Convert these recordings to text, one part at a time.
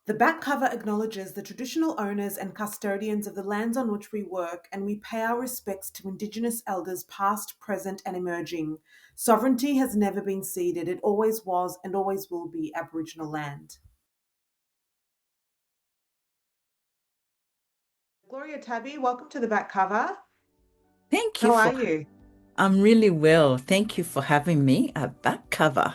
The back cover acknowledges the traditional owners and custodians of the lands on which we work, and we pay our respects to Indigenous elders past, present, and emerging. Sovereignty has never been ceded. It always was and always will be Aboriginal land. Gloria Tabi, welcome to the back cover. Thank you How are for, you? I'm really well. Thank you for having me at back cover.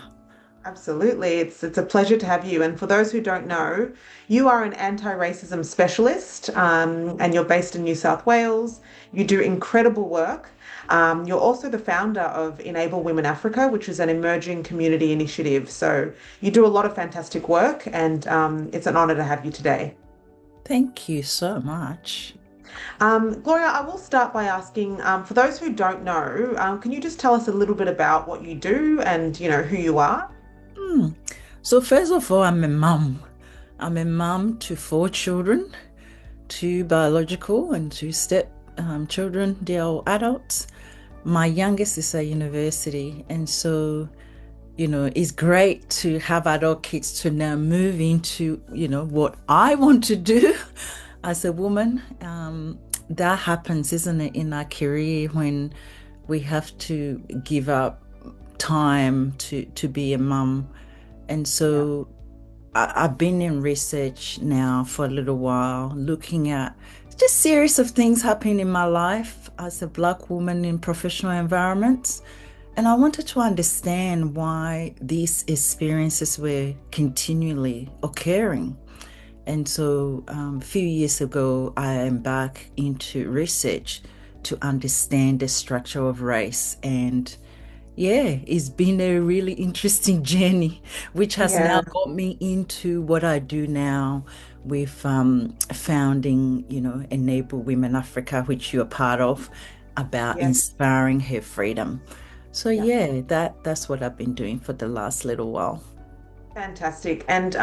Absolutely. It's a pleasure to have you. And for those who don't know, you are an anti-racism specialist, and you're based in New South Wales. You do incredible work. You're also the founder of Enable Women Africa, which is an emerging community initiative. So you do a lot of fantastic work, and it's an honor to have you today. Thank you so much. Gloria, I will start by asking, for those who don't know, can you just tell us a little bit about what you do and, who you are? Hmm. So first of all, I'm a mom. I'm a mom to four children, two biological and two step children. They're all adults. My youngest is at university, and so it's great to have adult kids to now move into, what I want to do as a woman. That happens, isn't it, in our career when we have to give up time to be a mom. And Yeah. so I've been in research now for a little while, looking at just series of things happening in my life as a Black woman in professional environments. And I wanted to understand why these experiences were continually occurring. And so a few years ago, I embarked into research to understand the structure of race. And yeah, it's been a really interesting journey, which has Yeah. now got me into what I do now with founding, Enable Women Africa, which you're part of, about Yes. inspiring her freedom. So Yeah. yeah, that's what I've been doing for the last little while. Fantastic. And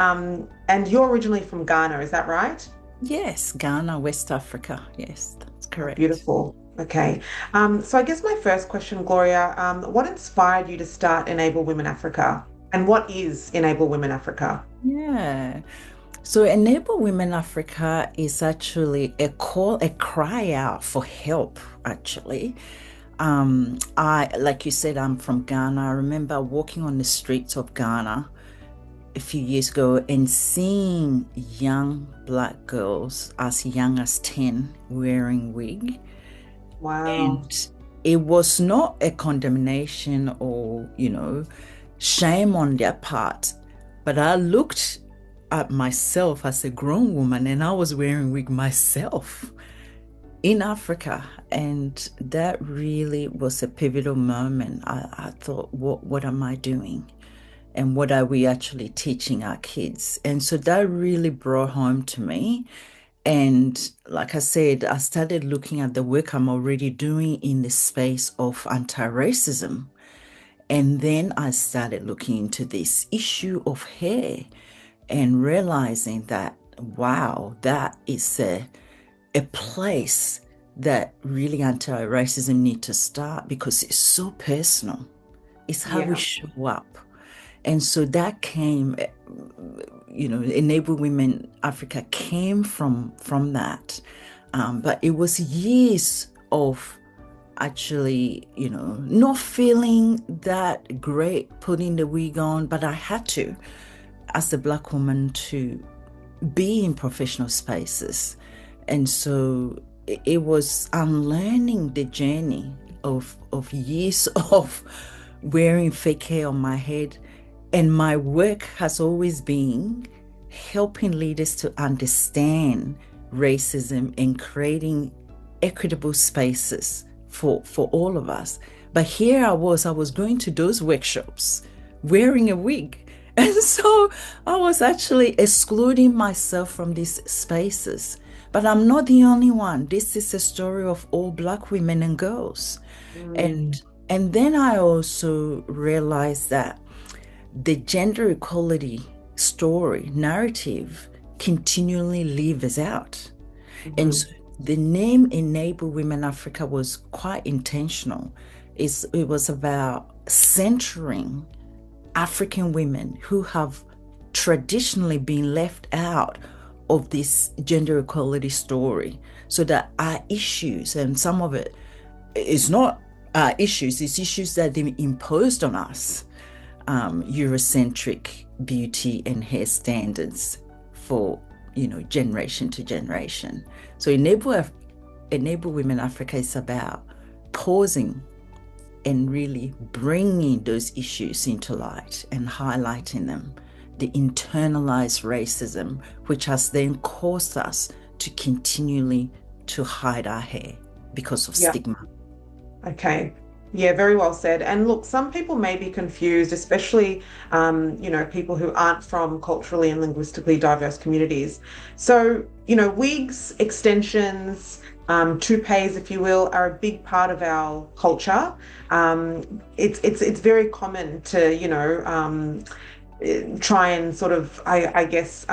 you're originally from Ghana, is that right? Yes, Ghana, West Africa. Yes, that's Oh, correct. beautiful. Okay. So I guess my first question, Gloria, what inspired you to start Enable Women Africa? And what is Enable Women Africa? Yeah. So Enable Women Africa is actually a call, a cry out for help, actually. Like you said, I'm from Ghana. I remember walking on the streets of Ghana a few years ago and seeing young Black girls as young as 10 wearing wig. Wow. And it was not a condemnation or, shame on their part. But I looked at myself as a grown woman and I was wearing wig myself in Africa. And that really was a pivotal moment. I thought, what am I doing? And what are we actually teaching our kids? And so that really brought home to me. And like I said, I started looking at the work I'm already doing in the space of anti-racism. And then I started looking into this issue of hair and realizing that, wow, that is a place that really anti-racism need to start because it's so personal. It's how we Yeah. show up. And so that came, Enable Women Africa came from that. But it was years of actually, not feeling that great putting the wig on, but I had to, as a Black woman, to be in professional spaces. And so it was unlearning the journey of years of wearing fake hair on my head. And my work has always been helping leaders to understand racism and creating equitable spaces for all of us. But here I was going to those workshops wearing a wig. And so I was actually excluding myself from these spaces. But I'm not the only one. This is a story of all Black women and girls. Mm. And and then I also realized that the gender equality story, narrative continually lives out. And Mhm. so the name Enable Women Africa was quite intentional. It was about centering African women who have traditionally been left out of this gender equality story, so that our issues, and some of it is not our issues, it's issues that they imposed on us, Eurocentric beauty and hair standards for, generation to generation. So Enable Women Africa is about pausing and really bringing those issues into light and highlighting them. The internalized racism, which has then caused us to continually to hide our hair because of Yeah. stigma. Okay. Yeah, very well said. And look, some people may be confused, especially, people who aren't from culturally and linguistically diverse communities. So, wigs, extensions, toupees, if you will, are a big part of our culture. It's very common to, try and sort of, I guess,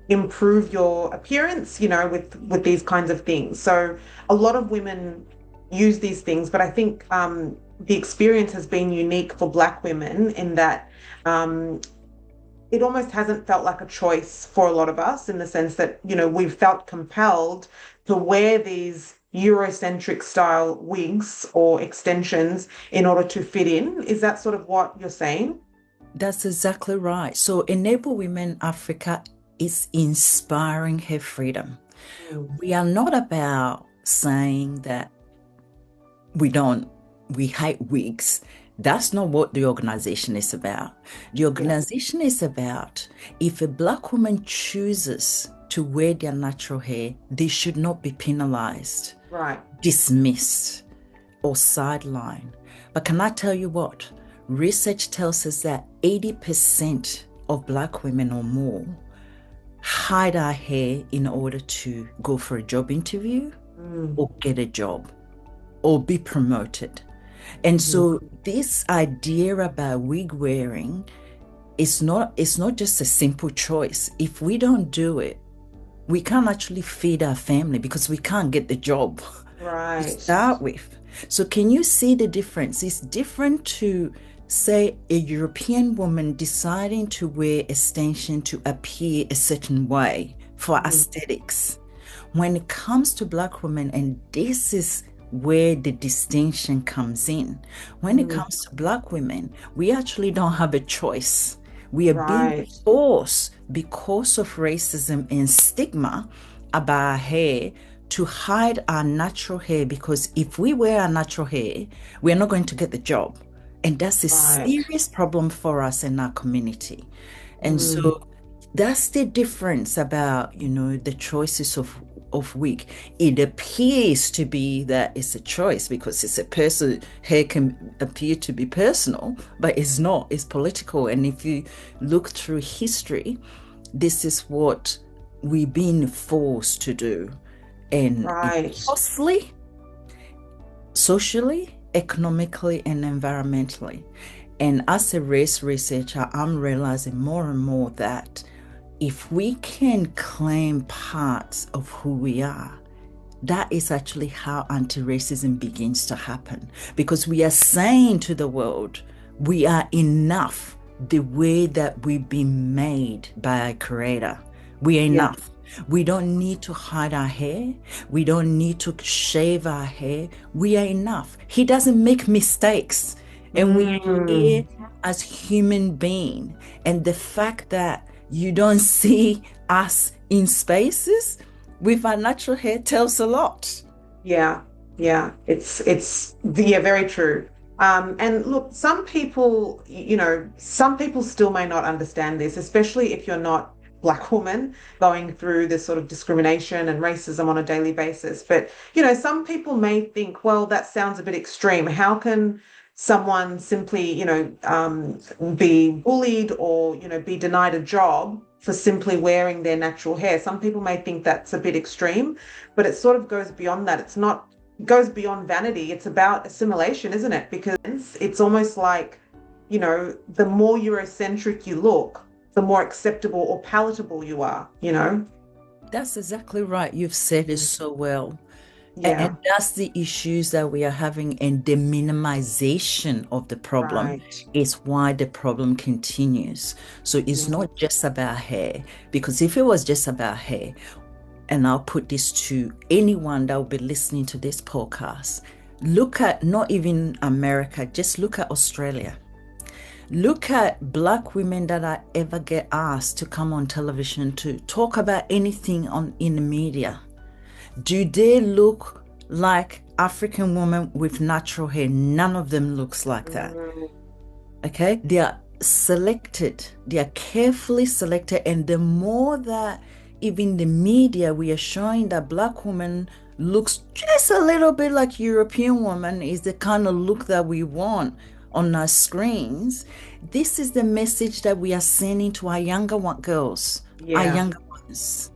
improve your appearance, with these kinds of things. So a lot of women use these things, but I think the experience has been unique for Black women in that it almost hasn't felt like a choice for a lot of us, in the sense that, we've felt compelled to wear these Eurocentric style wigs or extensions in order to fit in. Is that sort of what you're saying? That's exactly right. So Enable Women Africa is inspiring her freedom. Mm. We are not about saying that we hate wigs. That's not what the organization is about. The Yeah, organization is about, if a Black woman chooses to wear their natural hair, they should not be penalized, right. dismissed, or sidelined. But can I tell you what? Research tells us that 80% of Black women or more hide our hair in order to go for a job interview Mm. or get a job or be promoted. And Mhm. so this idea about wig wearing it's not just a simple choice. If we don't do it, we can't actually feed our family because we can't get the job to Right. start with. So can you see the difference? It's different to say a European woman deciding to wear extension to appear a certain way for Mm. aesthetics. When it comes to Black women, and this is where the distinction comes in, when it Mm. comes to Black women, we actually don't have a choice. We are being Right. forced because of racism and stigma about our hair to hide our natural hair, because if we wear our natural hair, we're not going to get the job. And that's a Right. serious problem for us in our community. And Mm. so that's the difference about, the choices of wig. It appears to be that it's a choice because it's a person, hair can appear to be personal, but it's not, it's political. And if you look through history, this is what we've been forced to do. And it's Right. costly, socially, economically, and environmentally. And as a race researcher, I'm realizing more and more that if we can claim parts of who we are, that is actually how anti-racism begins to happen. Because we are saying to the world, we are enough the way that we've been made by our creator. We are Yeah. enough. We don't need to hide our hair. We don't need to shave our hair. We are enough. He doesn't make mistakes. And we are here Mm. as human being. And the fact that you don't see us in spaces with our natural hair tells a lot. Yeah. Yeah. It's yeah, very true. And look, some people still may not understand this, especially if you're not Black woman going through this sort of discrimination and racism on a daily basis. But, some people may think, well, that sounds a bit extreme. How can someone simply, be bullied or, be denied a job for simply wearing their natural hair? Some people may think that's a bit extreme, but it sort of goes beyond that. It's not, it goes beyond vanity. It's about assimilation, isn't it? Because it's almost like, the more Eurocentric you look, the more acceptable or palatable you are. That's exactly right. You've said it so well. Yeah. And that's the issues that we are having, and the minimization of the problem Right. is why the problem continues. So it's Yeah. not just about hair, because if it was just about hair, and I'll put this to anyone that will be listening to this podcast, look at not even America, just look at Australia. Look at Black women that I ever get asked to come on television to talk about anything on in the media. Do they look like African women with natural hair? None of them looks like that. Mm, Okay? They are selected, they are carefully selected. And the more that even the media, we are showing that Black woman looks just a little bit like European woman, is the kind of look that we want on our screens. This is the message that we are sending to our younger girls, our yeah, younger ones.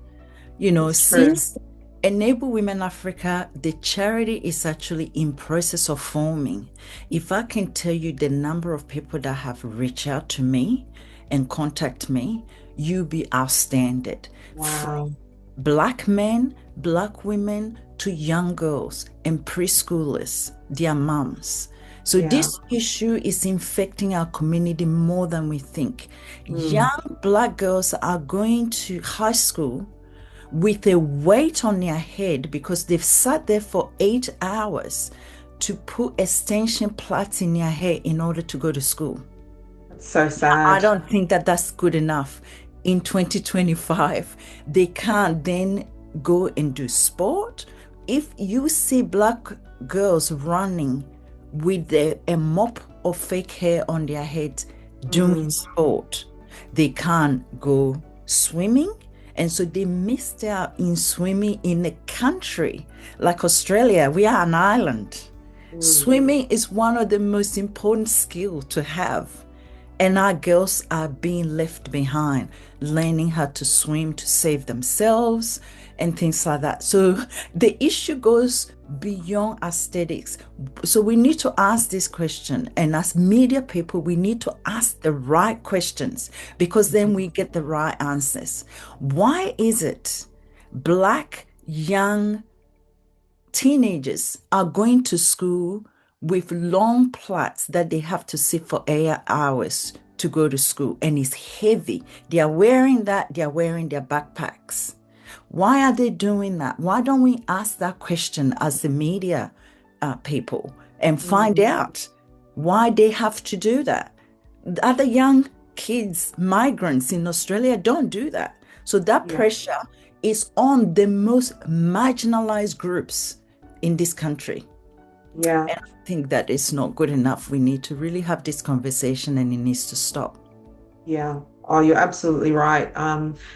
You know, it's true. since Enable Women Africa, the charity is actually in process of forming. If I can tell you the number of people that have reached out to me and contact me, you'll be outstanding. From Wow. Black men, Black women, to young girls and preschoolers, their moms. So Yeah. this issue is infecting our community more than we think. Mm, Young Black girls are going to high school with a weight on their head because they've sat there for 8 hours to put extension plaits in their hair in order to go to school. it's so I sad. don't think that that's good enough. In 2025, they can't then go and do sport. If you see Black girls running with a mop of fake hair on their heads doing Mm, sport, they can't go swimming. And so they missed out in swimming in a country like Australia. We are an island. mm, Swimming is one of the most important skills to have. And our girls are being left behind, learning how to swim to save themselves and things like that. So the issue goes beyond aesthetics. So we need to ask this question. And as media people, we need to ask the right questions because then we get the right answers. Why is it Black young teenagers are going to school with long plaits that they have to sit for 8 hours to go to school, and it's heavy? They are wearing that, they are wearing their backpacks. Why are they doing that? Why don't we ask that question as the media people and find mm, out why they have to do that? Other young kids, migrants in Australia don't do that. So that yeah. pressure is on the most marginalized groups in this country. Yeah. And I think that is not good enough. We need to really have this conversation and it needs to stop. Yeah. Oh, you're absolutely right.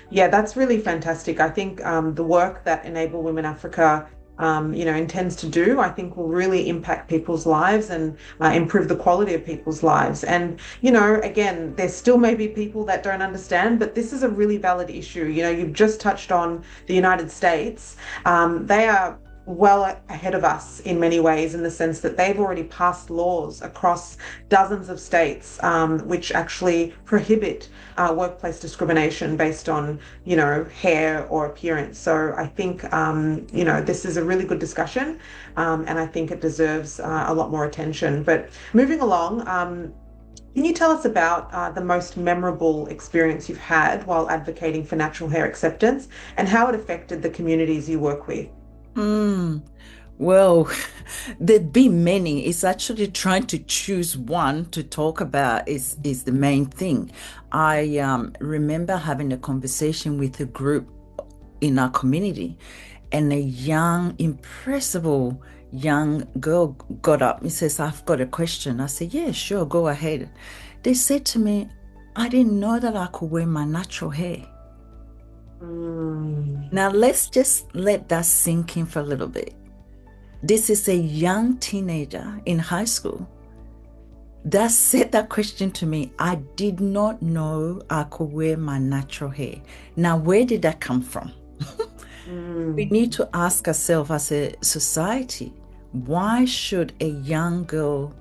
Yeah, that's really fantastic. I think the work that Enable Women Africa, intends to do, I think will really impact people's lives and improve the quality of people's lives. And, again, there still may be people that don't understand, but this is a really valid issue. You've just touched on the United States. They are well ahead of us in many ways in the sense that they've already passed laws across dozens of states which actually prohibit workplace discrimination based on hair or appearance. So I think this is a really good discussion, and I think it deserves a lot more attention. But moving along, can you tell us about the most memorable experience you've had while advocating for natural hair acceptance and how it affected the communities you work with? Mm, well, there'd be many. It's actually trying to choose one to talk about is the main thing. I remember having a conversation with a group in our community, and a young, impressible young girl got up and says, "I've got a question." I said, "Yeah, sure, go ahead." They said to me, "I didn't know that I could wear my natural hair." Mm, Now, let's just let that sink in for a little bit. This is a young teenager in high school that said that question to me. I did not know I could wear my natural hair. Now, where did that come from? We mm, need to ask ourselves as a society, why should a young girl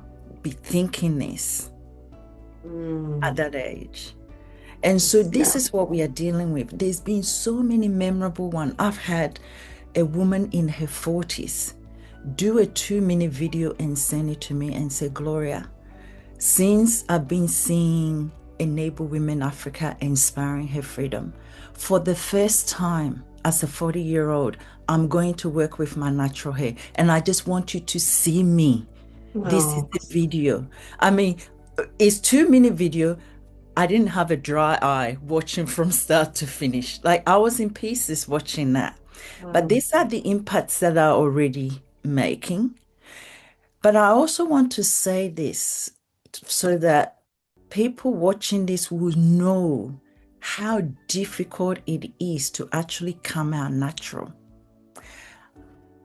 be thinking this at mm. that age? And so this Yeah. is what we are dealing with. There's been so many memorable ones. I've had a woman in her 40s do a 2-minute video and send it to me and say, Gloria, since I've been seeing Enable Women Africa inspiring her freedom, for the first time as a 40-year-old, I'm going to work with my natural hair. And I just want you to see me. This is Oh, the video. I mean, it's 2-minute video. I didn't have a dry eye watching from start to finish. Like I was in pieces watching that. But mm, these are the impacts that are already making. But I also want to say this so that people watching this will know how difficult it is to actually come out natural.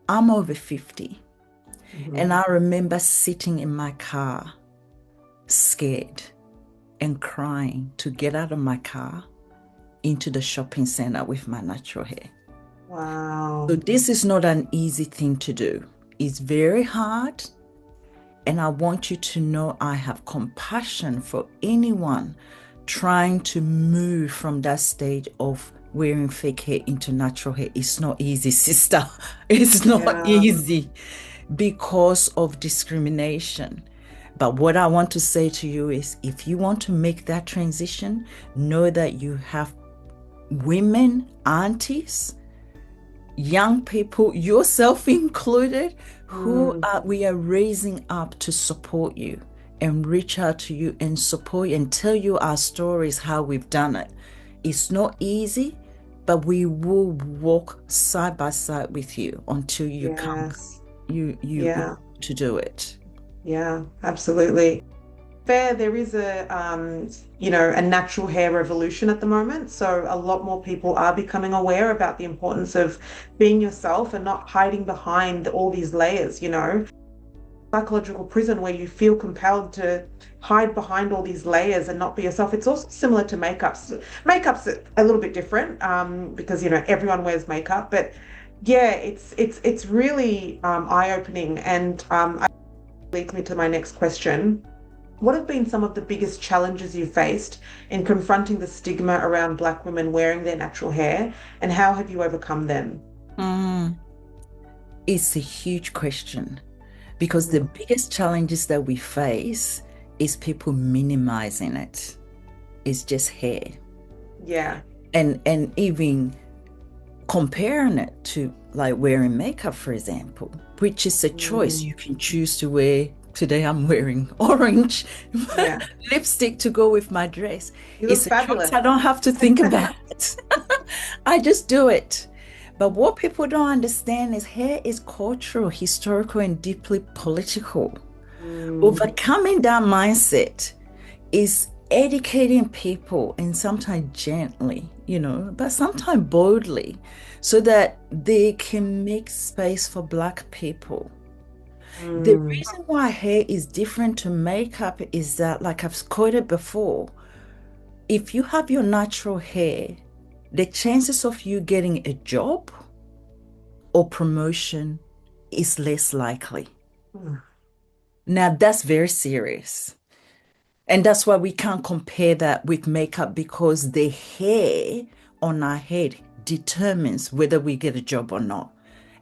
I'm over 50, and mhm. I remember sitting in my car, scared and crying to get out of my car into the shopping center with my natural hair. So Wow. this is not an easy thing to do. It's very hard. And I want you to know I have compassion for anyone trying to move from that stage of wearing fake hair into natural hair. It's not easy, sister. It's not Yeah. easy because of discrimination. But what I want to say to you is if you want to make that transition, know that you have women, aunties, young people, yourself included, who Mm, we are raising up to support you and reach out to you and support you and tell you our stories, how we've done it. It's not easy, but we will walk side by side with you until you come, yes. you Yeah. to do it. Yeah. Absolutely. There is a natural hair revolution at the moment. So a lot more people are becoming aware about the importance of being yourself and not hiding behind all these layers. Psychological prison where you feel compelled to hide behind all these layers and not be yourself. It's also similar to makeups. Makeup's a little bit different because everyone wears makeup, but yeah, it's really eye-opening and leads me to my next question. What have been some of the biggest challenges you faced in confronting the stigma around Black women wearing their natural hair, and how have you overcome them? Mm, it's a huge question because the Mm, biggest challenges that we face is people minimizing it. It's just hair. yeah. And even comparing it to like wearing makeup, for example, which is a choice. Mm, You can choose to wear, today I'm wearing orange yeah. lipstick to go with my dress. You look It's a choice fabulous. I don't have to think about it. I just do it. But what people don't understand is hair is cultural, historical, and deeply political. Mm, Overcoming that mindset is educating people, and sometimes gently, but sometimes boldly, so that they can make space for Black people. The mm, reason why hair is different to makeup is that, like I've quoted before, if you have your natural hair, the chances of you getting a job or promotion is less likely. mm, Now, that's very serious. And that's why we can't compare that with makeup because the hair on our head determines whether we get a job or not.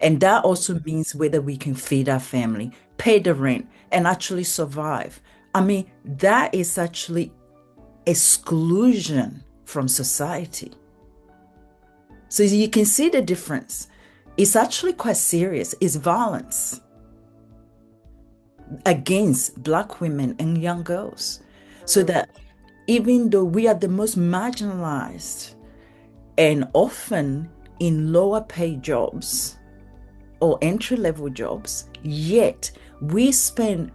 And that also means whether we can feed our family, pay the rent, and actually survive. I mean, that is actually exclusion from society. So you can see the difference. It's actually quite serious. It's violence against Black women and young girls. So mm, that even though we are the most marginalized and often in lower paid jobs or entry level jobs, yet we spend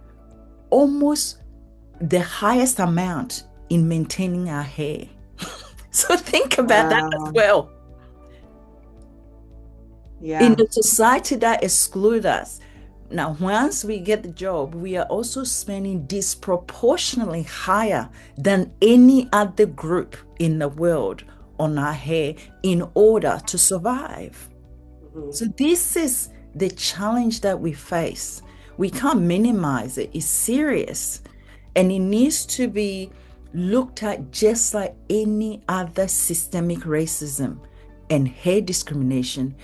almost the highest amount in maintaining our hair. So think about that as wow. well. In Yeah. the society that exclude us, now once we get the job, we are also spending disproportionately higher than any other group in the world on our hair in order to survive. Mhm. So this is the challenge that we face. We can't minimize it. It's serious. And it needs to be looked at just like any other systemic racism, and hair discrimination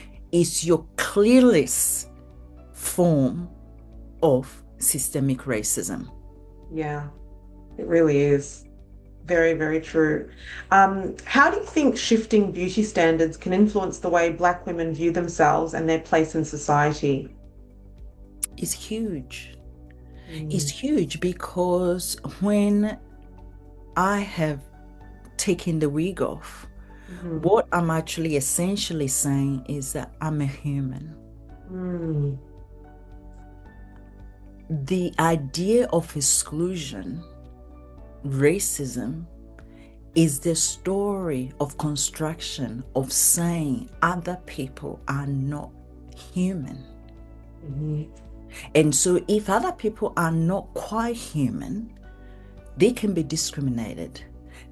is your clearest form of systemic racism. Yeah, it really is. Very, very true. How do you think shifting beauty standards can influence the way Black women view themselves and their place in society? It's huge. It's Mm, huge because when I have taken the wig off, mhm, what I'm actually essentially saying is that I'm a human. mm, The idea of exclusion, racism, is the story of construction of saying other people are not human. mhm, And so if other people are not quite human, they can be discriminated,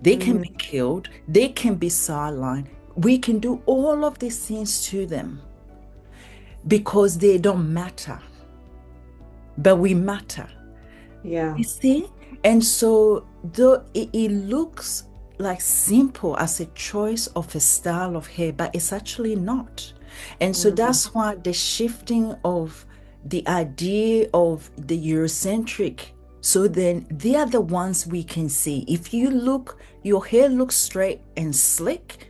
they can be mm. killed, they can be sidelined. We can do all of these things to them because they don't matter, but we matter. Yeah, You see? And so though it looks like simple as a choice of a style of hair, but it's actually not. And so mm, that's why the shifting of the idea of the Eurocentric, so then they are the ones we can see. If you look, your hair looks straight and slick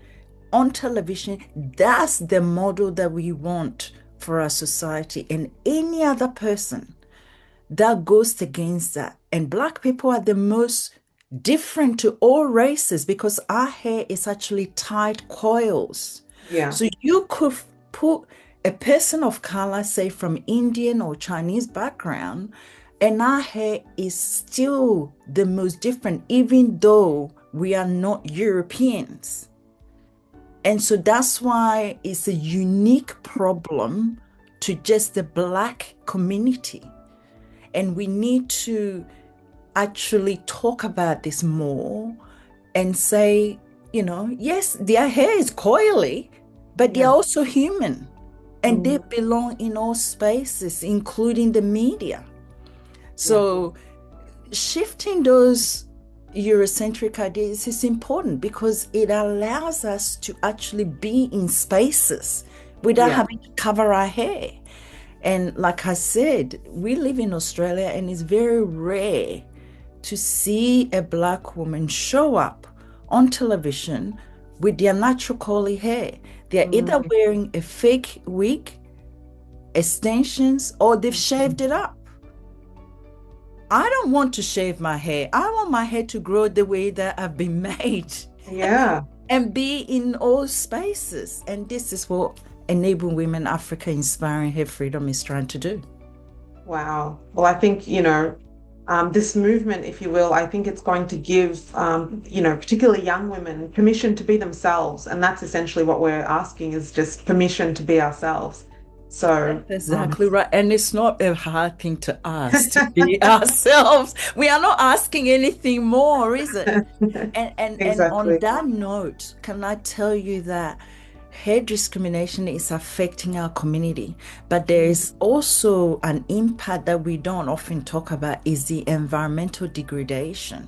on television, that's the model that we want for our society. And any other person that goes against that. And Black people are the most different to all races because our hair is actually tied coils. yeah, So you could put a person of color, say from Indian or Chinese background, and our hair is still the most different, even though we are not Europeans. And so that's why it's a unique problem to just the Black community. And we need to actually talk about this more and say, yes, their hair is coily, but they're yeah, also human and they mm, belong in all spaces, including the media. yeah, So shifting those Eurocentric ideas is important because it allows us to actually be in spaces without yeah, having to cover our hair. And like I said, we live in Australia and it's very rare to see a Black woman show up on television with their natural curly hair. They're either mm, wearing a fake wig, extensions, or they've mm, shaved it up. I don't want to shave my hair. I want my hair to grow the way that I've been made yeah. and be in all spaces. And this is what Enabling Women Africa Inspiring Hair Freedom is trying to do. Wow. Well, I think, this movement, if you will, I think it's going to give, particularly young women permission to be themselves. And that's essentially what we're asking is just permission to be ourselves. So, That's exactly right. And it's not a hard thing to ask to be ourselves. We are not asking anything more, is it? And on exactly. that note, can I tell you that hair discrimination is affecting our community, but there is also an impact that we don't often talk about is the environmental degradation.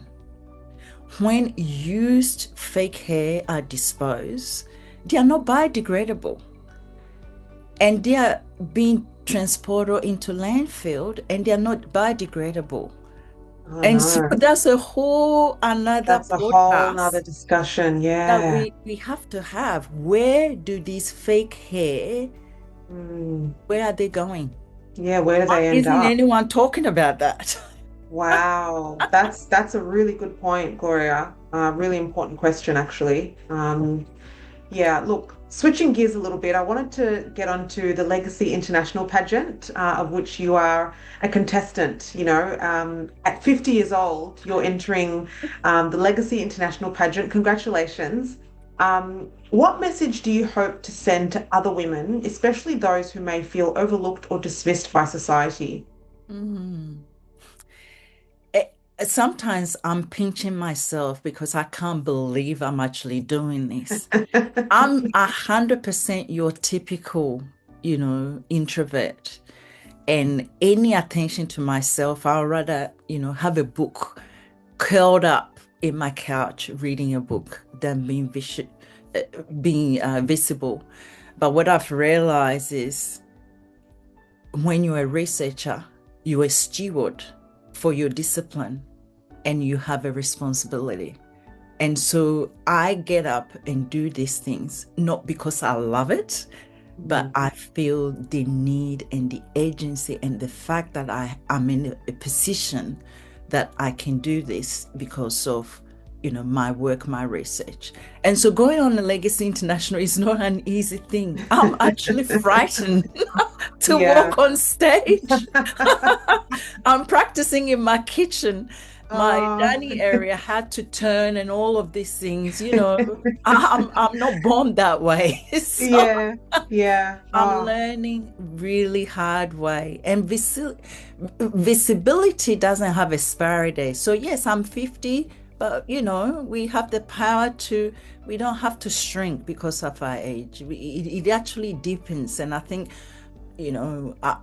When used fake hair are disposed, they are not biodegradable and they are being transported into landfill and they are not biodegradable. Oh, And so no. that's a whole another That's a whole nother podcast discussion. that Yeah. we have to have. Where do these fake hair, Mm. where are they going? Yeah, where do Why they end isn't up? anyone talking about that? Wow, that's a really good point, Gloria. Really important question, actually. Yeah, look, switching gears a little bit, I wanted to get onto the Legacy International Pageant, of which you are a contestant. At 50 years old, you're entering the Legacy International Pageant. Congratulations. What message do you hope to send to other women, especially those who may feel overlooked or dismissed by society? Mm. Sometimes I'm pinching myself because I can't believe I'm actually doing this. I'm 100% your typical, introvert. And any attention to myself, I'd rather, have a book curled up in my couch reading a book than being visible. But what I've realized is when you're a researcher, you're a steward for your discipline and you have a responsibility. And so I get up and do these things, not because I love it, but Mhm. I feel the need and the agency and the fact that am in a position that I can do this because of, my work, my research. And so going on the Legacy International is not an easy thing. I'm actually frightened to Yeah. walk on stage. I'm practicing in my kitchen. My Oh. dining area had to turn and all of these things, I'm not born that way. So Yeah. Yeah. I'm Oh. learning really hard way. And visibility doesn't have expiry date. So yes, I'm 50, but we have the power we don't have to shrink because of our age. It actually deepens. And I think, you know, I,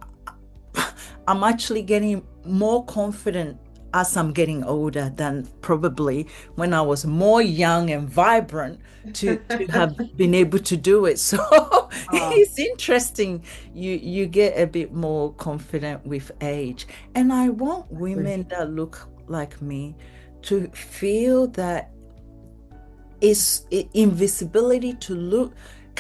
I'm actually getting more confident as I'm getting older than probably when I was more young and vibrant to have been able to do it. So Oh. it's interesting. You get a bit more confident with age. And I want women that look like me to feel that it's invisibility, to look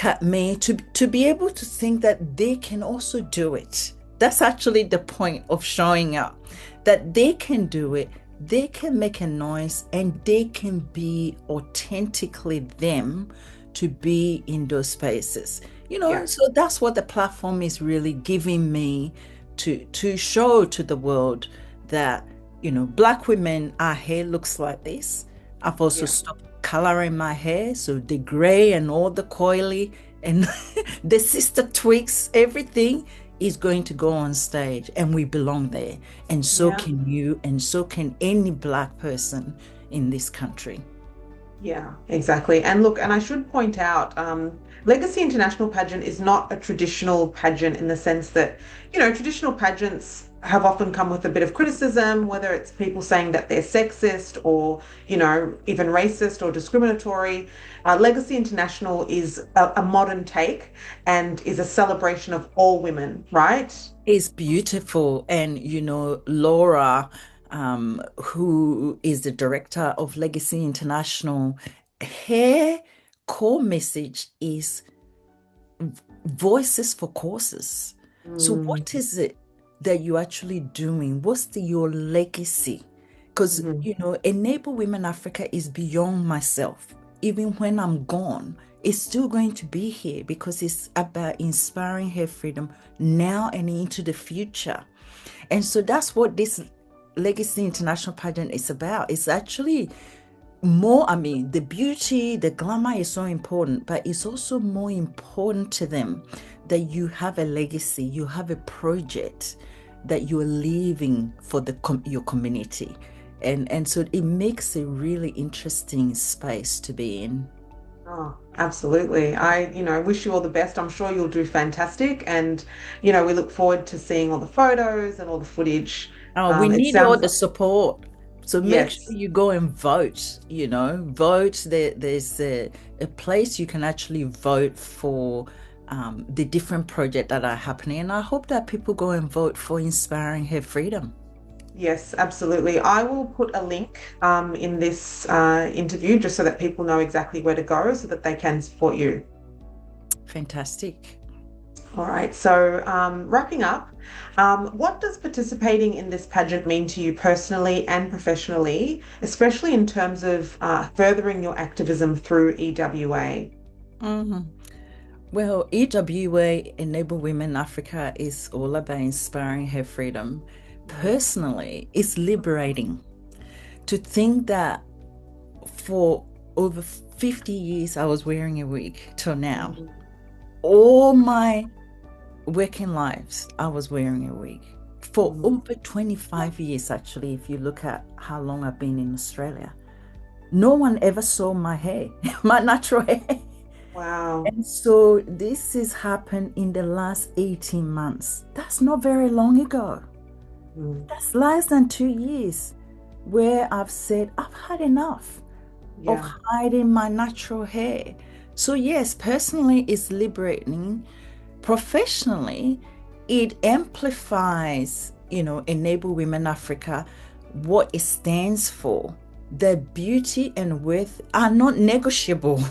at me, to be able to think that they can also do it. That's actually the point of showing up, that they can do it, they can make a noise, and they can be authentically them to be in those spaces. Yeah. So that's what the platform is really giving me, to show to the world that, Black women, our hair looks like this. I've also Yeah. stopped coloring my hair, so the gray and all the coily and the sister twigs, everything is going to go on stage, and we belong there. And so Yeah. can you, and so can any Black person in this country. Yeah, exactly. And look, and I should point out, Legacy International Pageant is not a traditional pageant in the sense that, traditional pageants have often come with a bit of criticism, whether it's people saying that they're sexist or, even racist or discriminatory. Legacy International is a modern take and is a celebration of all women, right? It's beautiful. And, Laura, who is the director of Legacy International, her core message is voices for causes. So Mm, what is it that you're actually doing? What's your legacy? Because, mhm. Enable Women Africa is beyond myself. Even when I'm gone, it's still going to be here because it's about inspiring her freedom now and into the future. And so that's what this Legacy International Pageant is about. It's actually more, I mean, the beauty, the glamour is so important, but it's also more important to them that you have a legacy, you have a project that you're leaving for your community. And so it makes a really interesting space to be in. Oh, absolutely. I, wish you all the best. I'm sure you'll do fantastic. And, we look forward to seeing all the photos and all the footage. We It need all sounds the like, support. So make sure yes, you go and vote, vote. There's a place you can actually vote for the different projects that are happening. And I hope that people go and vote for Inspiring Her Freedom. yes, absolutely. I will put a link in this interview just so that people know exactly where to go so that they can support you. Fantastic. All right. So, wrapping up, what does participating in this pageant mean to you personally and professionally, especially in terms of furthering your activism through EWA? Mhm. Well, EWA, Enable Women Africa, is all about inspiring her freedom. Mhm. Personally, it's liberating to think that for over 50 years I was wearing a wig till now. Mhm. All my working lives, I was wearing a wig. For Mhm. over 25 years, actually, if you look at how long I've been in Australia, no one ever saw my hair, my natural hair. Wow. And so this has happened in the last 18 months. That's not very long ago. Mm. That's less than 2 years where I've said, I've had enough of Yeah. hiding my natural hair. So, yes, personally, it's liberating. Professionally, it amplifies, Enable Women Africa, what it stands for. Their beauty and worth are not negotiable.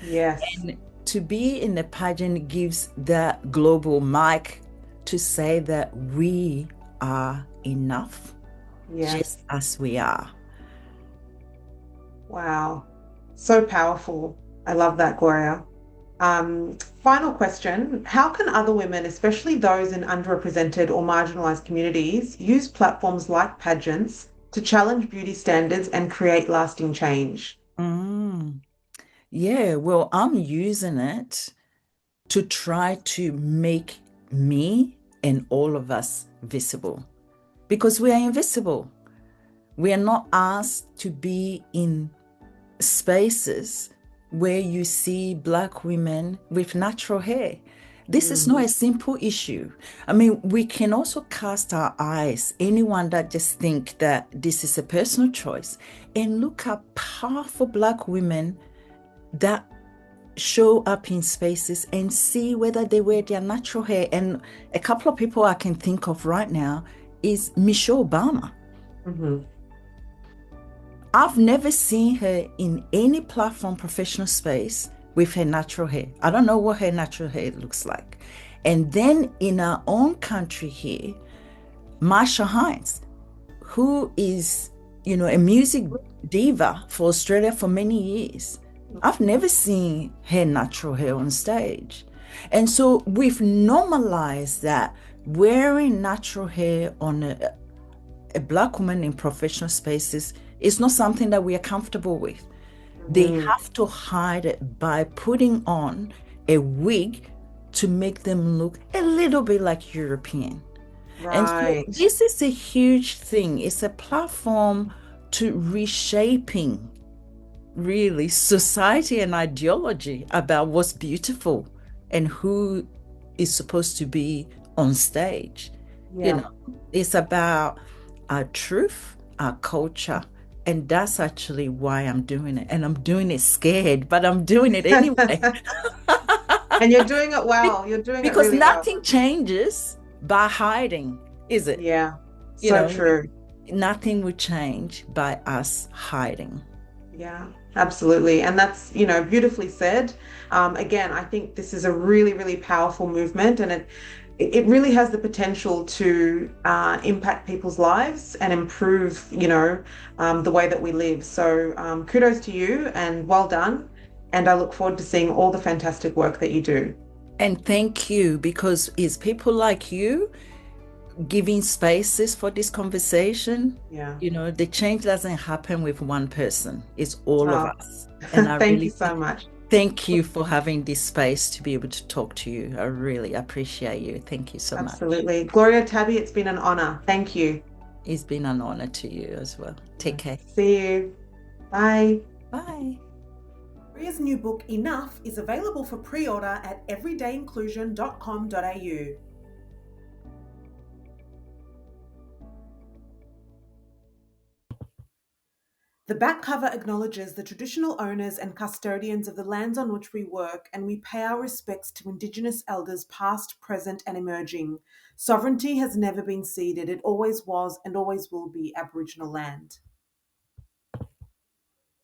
Yes. And to be in the pageant gives that global mic to say that we are enough just Yes. as we are. Wow. So powerful. I love that, Gloria. Final question. How can other women, especially those in underrepresented or marginalized communities, use platforms like pageants to challenge beauty standards and create lasting change? Mm. Yeah, well, I'm using it to try to make me and all of us visible because we are invisible. We are not asked to be in spaces where you see Black women with natural hair. This is not Mm, a simple issue. I mean, we can also cast our eyes, anyone that just think that this is a personal choice, and look at powerful Black women that show up in spaces and see whether they wear their natural hair. And a couple of people I can think of right now is Michelle Obama. mhm. I've never seen her in any platform professional space with her natural hair. I don't know what her natural hair looks like. And then in our own country here, Marsha Hines, who is, a music diva for Australia for many years. I've never seen her natural hair on stage. And so we've normalized that wearing natural hair on a Black woman in professional spaces is not something that we are comfortable with. They Mhm. have to hide it by putting on a wig to make them look a little bit like European. And so Right. this is a huge thing. It's a platform to reshaping really society and ideology about what's beautiful and who is supposed to be on stage. You Yeah. know, it's about our truth, our culture. And that's actually why I'm doing it. And I'm doing it scared, but I'm doing it anyway. And you're doing it Be- well. You're doing it because really well. nothing changes by hiding, is it? Yeah. You So know, true. nothing will change by us hiding. Yeah, absolutely. And that's, beautifully said. Again, I think this is a really, really powerful movement, and it really has the potential to impact people's lives and improve, the way that we live. So kudos to you and well done. And I look forward to seeing all the fantastic work that you do. And thank you, because it's people like you giving spaces for this conversation. Yeah. The change doesn't happen with one person, it's all of Oh, us. And I thank you really so much. thank you for having this space to be able to talk to you. I really appreciate you. Thank you so much. Absolutely. Gloria Tabi, it's been an honor. Thank you. It's been an honor to you as well. Take care. See you. Bye. Bye. Maria's new book, Enough, is available for pre-order at everydayinclusion.com.au. The back cover acknowledges the traditional owners and custodians of the lands on which we work, and we pay our respects to Indigenous elders past, present, and emerging. Sovereignty has never been ceded. It always was and always will be Aboriginal land.